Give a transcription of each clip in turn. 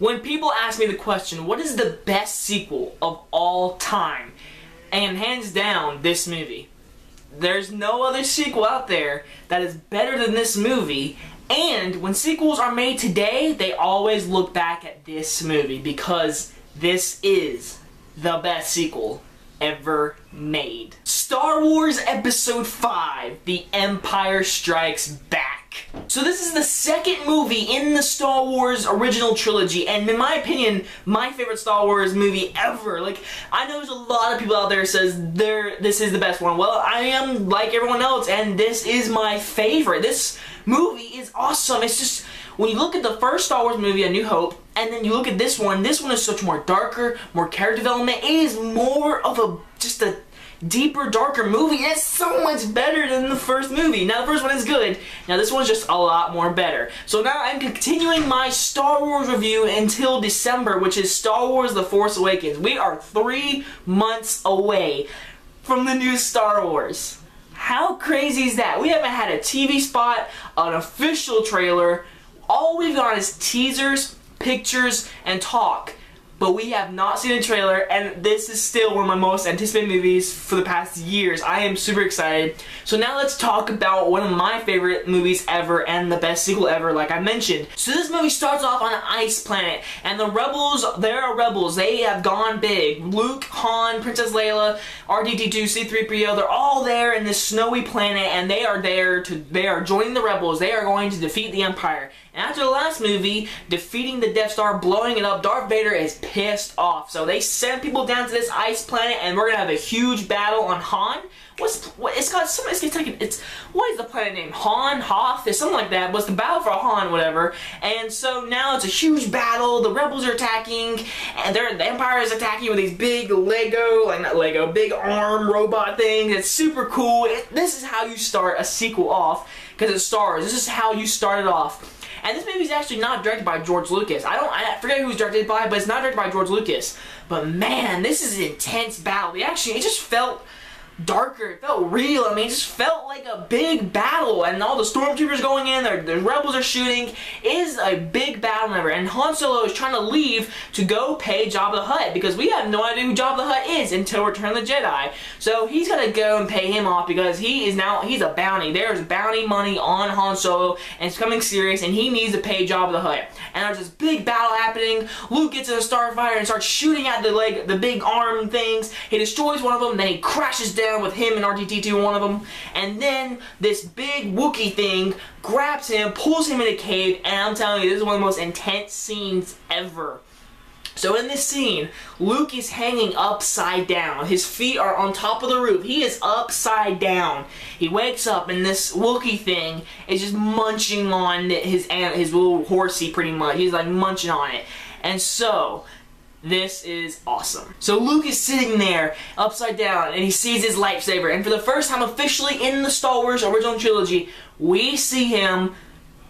When people ask me the question, what is the best sequel of all time? And hands down, this movie. There's no other sequel out there that is better than this movie. And when sequels are made today, they always look back at this movie because this is the best sequel ever made. Star Wars Episode 5, The Empire Strikes Back. So this is the second movie in the Star Wars original trilogy, and in my opinion, my favorite Star Wars movie ever. Like, I know there's a lot of people out there that says this is the best one. Well, I am like everyone else, and this is my favorite. This movie is awesome. It's just, when you look at the first Star Wars movie, A New Hope, and then you look at this one is such more darker, more character development. It is more of just a deeper, darker movie. It's so much better than the first movie. Now, the first one is good. Now, this one's just a lot more better. So now I'm continuing my Star Wars review until December, which is Star Wars The Force Awakens. We are 3 months away from the new Star Wars. How crazy is that? We haven't had a TV spot, an official trailer. All we've got is teasers, pictures, and talk. But we have not seen a trailer, and this is still one of my most anticipated movies for the past years. I am super excited. So now let's talk about one of my favorite movies ever and the best sequel ever, like I mentioned. So this movie starts off on an ice planet, and the rebels, there are rebels. They have gone big. Luke, Han, Princess Leia, R2-D2, C-3PO, they're all there in this snowy planet, and they are joining the rebels. They are going to defeat the Empire. And after the last movie, defeating the Death Star, blowing it up, Darth Vader is pissed off. So they send people down to this ice planet, and we're gonna have a huge battle on Han. What is the planet name? Han? Hoth? There's something like that. But it's the battle for Han, whatever. And so now it's a huge battle. The rebels are attacking, and the Empire is attacking with these big big arm robot things. It's super cool. This is how you start a sequel off, because it's Star Wars. This is how you start it off. And this movie is actually not directed by George Lucas. I forget who it's directed by, but it's not directed by George Lucas. But man, this is an intense battle. It just felt darker. It felt real. I mean, it just felt like a big battle, and all the stormtroopers going in, the rebels are shooting. It is a big battle ever, and Han Solo is trying to leave to go pay Jabba the Hutt, because we have no idea who Jabba the Hutt is until Return of the Jedi. So he's gonna go and pay him off, because he's a bounty. There's bounty money on Han Solo, and it's coming serious, and he needs to pay Jabba the Hutt. And there's this big battle happening. Luke gets in a starfighter and starts shooting at the big arm things. He destroys one of them, then he crashes down with him and R2-D2, one of them, and then this big Wookiee thing grabs him, pulls him in a cave, and I'm telling you, this is one of the most intense scenes ever. So in this scene, Luke is hanging upside down. His feet are on top of the roof. He is upside down. He wakes up, and this Wookiee thing is just munching on his little horsey, pretty much. He's like munching on it. And so this is awesome. So Luke is sitting there, upside down, and he sees his lightsaber. And for the first time officially in the Star Wars original trilogy, we see him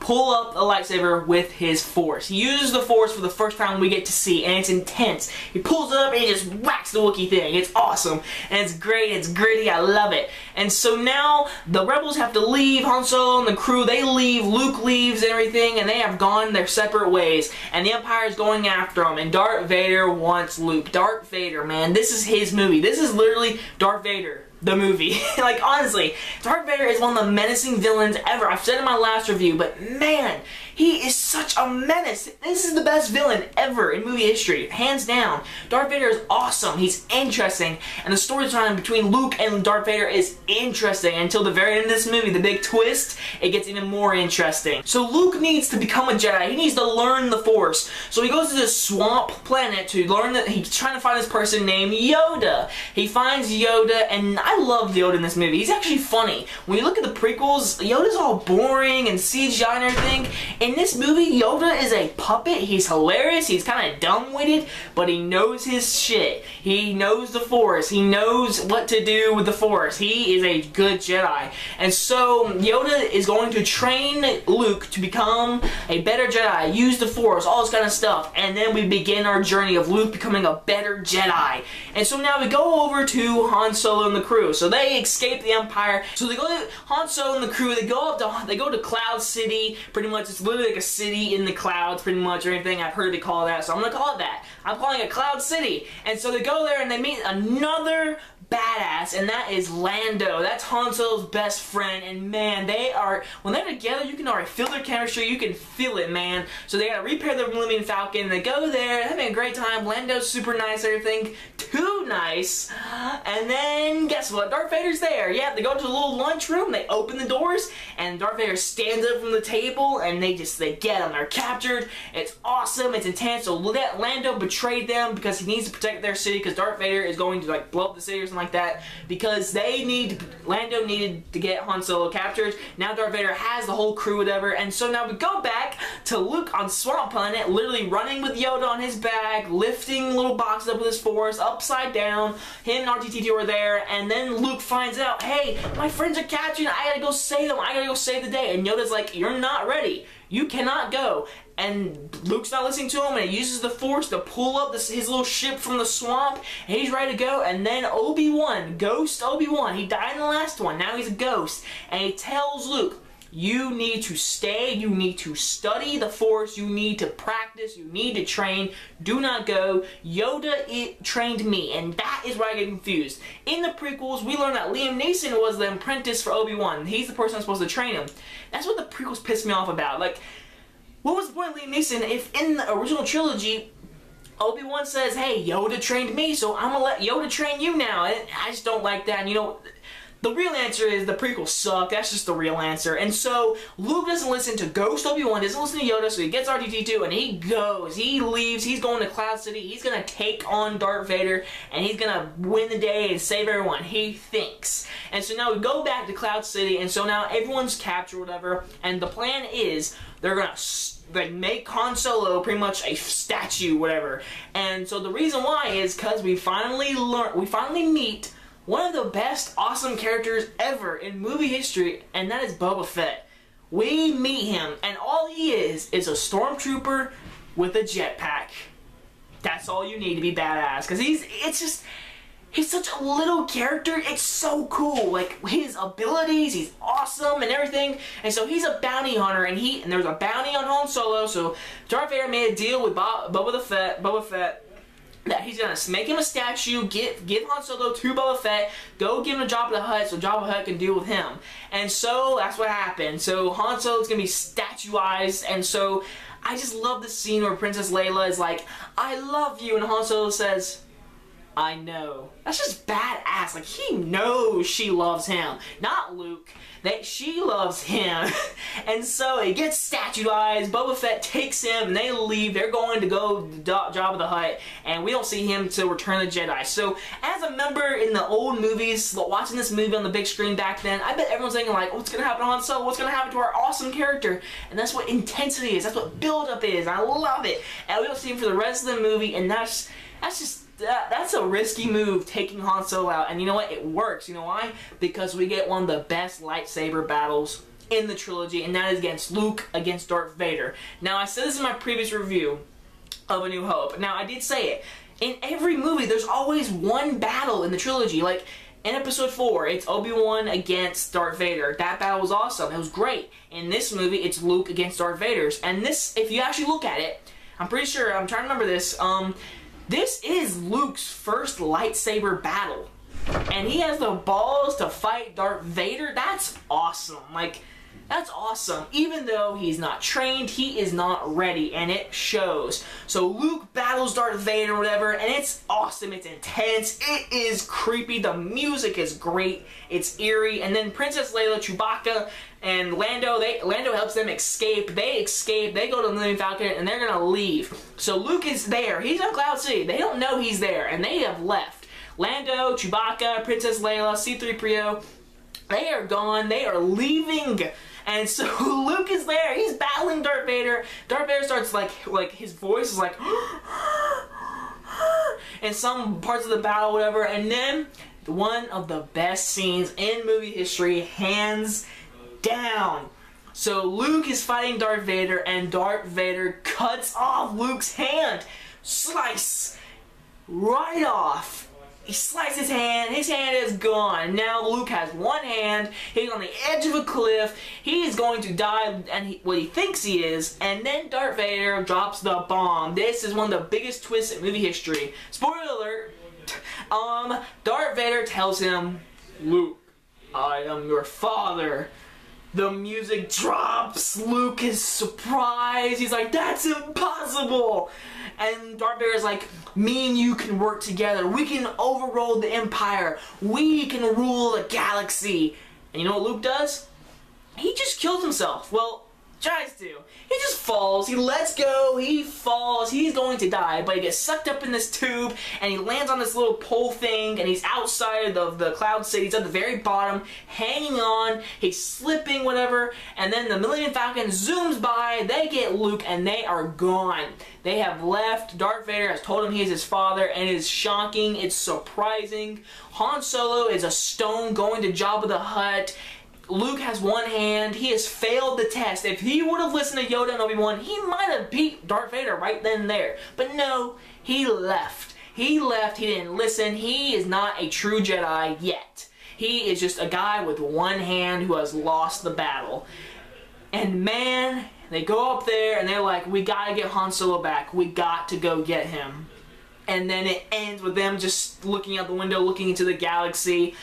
pull up a lightsaber with his Force. He uses the Force for the first time we get to see, and it's intense. He pulls it up and he just whacks the Wookiee thing. It's awesome, and it's great, it's gritty, I love it. And so now the rebels have to leave. Han Solo and the crew, they leave, Luke leaves and everything, and they have gone their separate ways, and the Empire is going after them, and Darth Vader wants Luke. Darth Vader, man, this is his movie. This is literally Darth Vader, the movie. Like, honestly, Darth Vader is one of the menacing villains ever. I've said it in my last review, but man, he is such a menace. This is the best villain ever in movie history, hands down. Darth Vader is awesome. He's interesting, and the storyline between Luke and Darth Vader is interesting until the very end of this movie. The big twist, it gets even more interesting. So Luke needs to become a Jedi. He needs to learn the Force. So he goes to this swamp planet to learn that he's trying to find this person named Yoda. He finds Yoda, and I love Yoda in this movie. He's actually funny. When you look at the prequels, Yoda's all boring and CGI and everything. In this movie, Yoda is a puppet. He's hilarious. He's kind of dumb-witted, but he knows his shit. He knows the Force. He knows what to do with the Force. He is a good Jedi. And so Yoda is going to train Luke to become a better Jedi, use the Force, all this kind of stuff. And then we begin our journey of Luke becoming a better Jedi. And so now we go over to Han Solo and the crew. So they escape the Empire. So they go to Han Solo and the crew. They go to Cloud City. Pretty much, it's literally like a city in the clouds, pretty much, or anything. I've heard it called that, so I'm gonna call it that. I'm calling it Cloud City. And so they go there and they meet another badass, and that is Lando. That's Han Solo's best friend, and man, they are, when they're together, you can already feel their chemistry, you can feel it, man. So they gotta repair the Millennium Falcon, they go there, having a great time. Lando's super nice, everything, too nice. And then, guess what? Darth Vader's there. Yeah, they go to the little lunchroom, they open the doors, and Darth Vader stands up from the table, and they get them. They're captured. It's awesome, it's intense. So Lando betrayed them because he needs to protect their city, because Darth Vader is going to like blow up the city or something like that, because Lando needed to get Han Solo captured. Now Darth Vader has the whole crew, whatever, and so now we go back to Luke on Swamp Planet, literally running with Yoda on his back, lifting little boxes up with his force, upside down. Him and RTT2 are there, and then Luke finds out, hey, my friends are captured, I gotta go save them, I gotta go save the day, and Yoda's like, you're not ready. You cannot go. And Luke's not listening to him, and he uses the Force to pull up his little ship from the swamp, and he's ready to go. And then Obi-Wan, Ghost Obi-Wan, he died in the last one, now he's a ghost, and he tells Luke, you need to stay, you need to study the Force, you need to practice, you need to train, do not go. Yoda trained me, and that is where I get confused. In the prequels, we learned that Liam Neeson was the apprentice for Obi-Wan. He's the person that's supposed to train him. That's what the prequels pissed me off about. Like, what was the point of Liam Neeson if in the original trilogy, Obi-Wan says, hey, Yoda trained me, so I'm gonna let Yoda train you now. And I just don't like that, and you know, the real answer is the prequels suck. That's just the real answer. And so Luke doesn't listen to Ghost Obi-Wan, doesn't listen to Yoda, so he gets RTT2 and he goes. He leaves. He's going to Cloud City. He's going to take on Darth Vader, and he's going to win the day and save everyone. He thinks. And so now we go back to Cloud City, and so now everyone's captured, whatever, and the plan is they're going to like make Han Solo pretty much a statue, whatever. And so the reason why is because we finally meet one of the best awesome characters ever in movie history, and that is Boba Fett. We meet him, and all he is a stormtrooper with a jetpack. That's all you need to be badass, because he's such a little character. It's so cool. Like, his abilities, he's awesome and everything. And so he's a bounty hunter, and there's a bounty on Han Solo, so Darth Vader made a deal with Boba Fett that he's gonna make him a statue, give Han Solo to Boba Fett, go give him a Jabba the Hutt so Jabba the Hutt can deal with him. And so that's what happened. So Han Solo's gonna be statuized, and so I just love the scene where Princess Leia is like, I love you, and Han Solo says, I know. That's just badass. Like, he knows she loves him, not Luke. That she loves him. And so he gets statuized. Boba Fett takes him, and they leave. They're going to go Jabba the Hutt, and we don't see him till Return of the Jedi. So as a member in the old movies, watching this movie on the big screen back then, I bet everyone's thinking like, what's gonna happen to Han Solo? What's gonna happen to our awesome character? And that's what intensity is. That's what build-up is. I love it. And we don't see him for the rest of the movie, and that's a risky move, taking Han Solo out, and you know what? It works. You know why? Because we get one of the best lightsaber battles in the trilogy, and that is against Luke against Darth Vader. Now, I said this in my previous review of A New Hope. Now, I did say it. In every movie, there's always one battle in the trilogy. Like, in Episode 4, it's Obi-Wan against Darth Vader. That battle was awesome. It was great. In this movie, it's Luke against Darth Vader. And this, if you actually look at it, I'm pretty sure, I'm trying to remember this, this is Luke's first lightsaber battle. And he has the balls to fight Darth Vader. That's awesome. Like, that's awesome. Even though he's not trained, he is not ready, and it shows. So Luke battles Darth Vader or whatever, and it's awesome. It's intense. It is creepy. The music is great. It's eerie. And then Princess Leia, Chewbacca, and Lando helps them escape. They escape. They go to the Millennium Falcon, and they're gonna leave. So Luke is there. He's on Cloud City. They don't know he's there, and they have left. Lando, Chewbacca, Princess Leia, C-3PO, they are gone. They are leaving. And so Luke is there. He's battling Darth Vader. Darth Vader starts like his voice is like in some parts of the battle, whatever. And then one of the best scenes in movie history, hands down. So Luke is fighting Darth Vader, and Darth Vader cuts off Luke's hand. Slice. Right off. he sliced his hand is gone. Now Luke has one hand, he's on the edge of a cliff, he is going to die, and what he thinks he is, and then Darth Vader drops the bomb. This is one of the biggest twists in movie history. Spoiler alert, Darth Vader tells him, Luke, I am your father. The music drops, Luke is surprised, he's like, that's impossible! And Darth Vader is like, me and you can work together, we can overrule the Empire, we can rule the galaxy. And you know what Luke does? He just kills himself. Well, tries to. He just falls, he lets go, he falls, he's going to die, but he gets sucked up in this tube, and he lands on this little pole thing, and he's outside of the Cloud City, he's at the very bottom, hanging on, he's slipping, whatever, and then the Millennium Falcon zooms by, they get Luke, and they are gone. They have left. Darth Vader has told him he is his father, and it is shocking, it's surprising. Han Solo is a stone going to Jabba the Hutt. Luke has one hand, he has failed the test. If he would have listened to Yoda and Obi-Wan, he might have beat Darth Vader right then and there. But no, he left. He left, he didn't listen, he is not a true Jedi yet. He is just a guy with one hand who has lost the battle. And man, they go up there and they're like, we gotta get Han Solo back, we got to go get him. And then it ends with them just looking out the window, looking into the galaxy.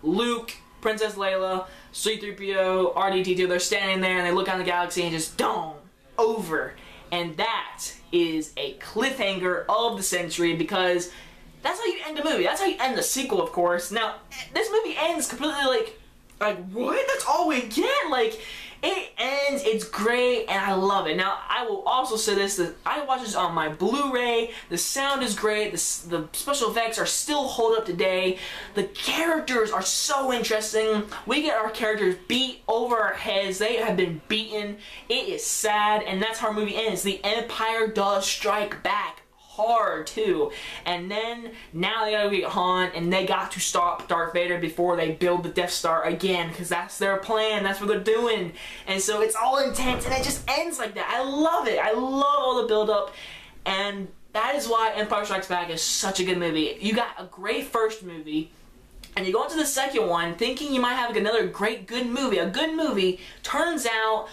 Luke, Princess Leia, C-3PO, R2-D2, they're standing there and they look out the galaxy and just dong, over. And that is a cliffhanger of the century, because that's how you end a movie. That's how you end the sequel, of course. Now, this movie ends completely like what? That's all we get? Like, it ends, it's great, and I love it. Now, I will also say this, that I watched this on my Blu-ray, the sound is great, the special effects are still hold up today, the characters are so interesting, we get our characters beat over our heads, they have been beaten, it is sad, and that's how our movie ends. The Empire does strike back hard too, and then now they gotta get Han, and they got to stop Darth Vader before they build the Death Star again, because that's their plan, that's what they're doing, and so it's all intense, and it just ends like that. I love it. I love all the build up, and that is why Empire Strikes Back is such a good movie. You got a great first movie, and you go into the second one thinking you might have another great good movie. A good movie, turns out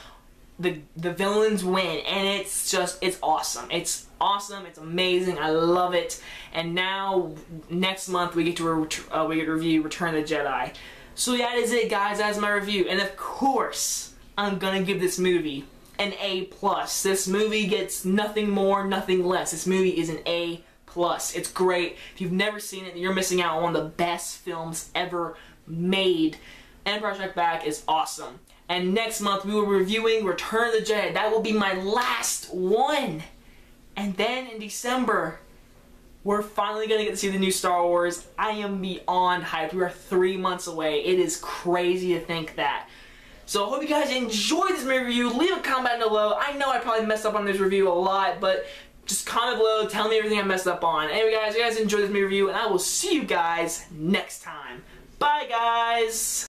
the villains win, and it's just, it's awesome. It's awesome, it's amazing, I love it. And now next month we get to review Return of the Jedi. So that is it, guys. That's my review, and of course I'm gonna give this movie an A+. This movie gets nothing more, nothing less. This movie is an A+. It's great. If you've never seen it, you're missing out on one of the best films ever made. Empire Strikes Back is awesome. And next month we will be reviewing Return of the Jedi. That will be my last one. And then in December, we're finally going to get to see the new Star Wars. I am beyond hyped. We are 3 months away. It is crazy to think that. So I hope you guys enjoyed this review. Leave a comment down below. I know I probably messed up on this review a lot, but just comment below. Tell me everything I messed up on. Anyway, guys, you guys enjoyed this review, and I will see you guys next time. Bye, guys.